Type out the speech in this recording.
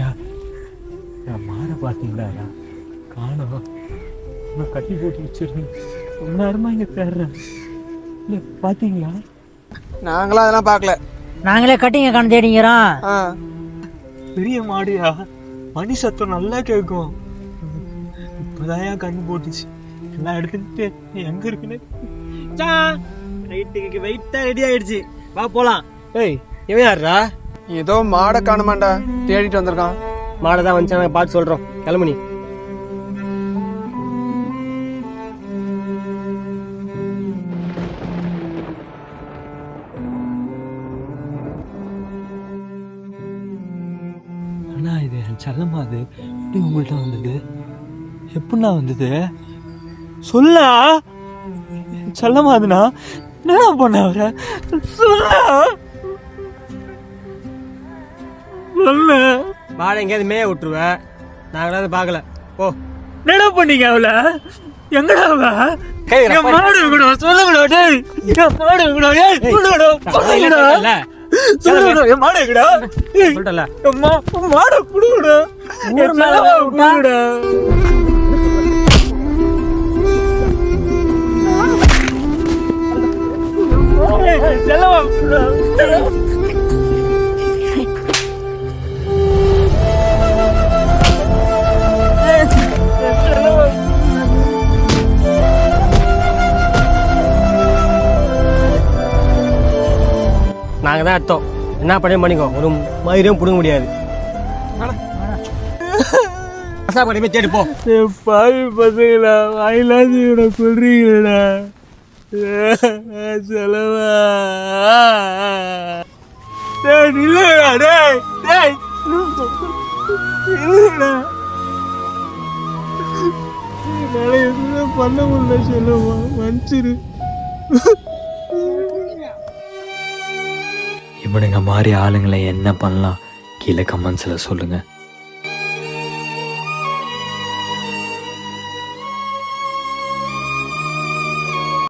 என் மாடை பார்த்தீங்களா? காணோம். நான் கட்டி போட்டு வச்சிருந்தேன். ரொம்ப நேரமா இங்கே தேடுறேன். இல்லை பார்த்தீங்களா? நாங்களாம் அதெல்லாம் பார்க்கல. நாங்களே கட்டிங்க கண் தேடிங்கிறோம். பெரிய மாடியா, மணி சத்தம் நல்லா கேட்கும். இப்போதான் என் கண்ணு போட்டுச்சு. எல்லாம் எடுத்துக்கிட்டு எங்க இருக்குன்னு நைட்டுக்கு வெயிட்டா ரெடி ஆயிடுச்சு. வா போலாம். ஏய் இவன் யாருடா? ஏதோ மாடை காணுமாண்டா, தேடிட்டு வந்திருக்கான். மாடை தான் வந்துச்சு, நாங்கள் பார்த்து சொல்றோம். கிளம்பு நீ. அண்ணா இது என் செல்லம்மா. அது எப்படி உங்கள்கிட்ட வந்தது? எப்படிண்ணா வந்தது? சொல்ல செல்லம்மா. அதுண்ணா என்ன பண்ண அவரை சொல்ல சொல்ல. மாடை எங்கேயாவது மேய விட்டுருவேன். நாங்களாவது பார்க்கல. ஓ என்ன பண்ணீங்க அவளை? எங்கடா அவ? மாடு இருக்கணும் சொல்லுங்கடா. டேய் மாடு இருக்கணும். சொல்லுங்கடா மாடு இருக்கடா. சொல்லிட்டல மாடை குடுங்கடா. குடுங்கடா. செல்லவா நாங்கள் தான் எடுத்தோம். என்ன பண்ணிக்கோ. ஒரு மயிரையும் பிடுங்க முடியாது. போய் தேடி போ. பாவி பசங்களா, வாயிலாச்சு இவனை சொல்றீங்களா? செலவா இல்லடா. டேய் டேய் இல்லடா. என்னால எதுவுமே பண்ண முடியல. செல்லவா மன்னிச்சிரு. இவனுங்க மாதிரி ஆளுங்களை என்ன பண்ணலாம்? கீழே கமெண்ட்ஸில் சொல்லுங்கள்.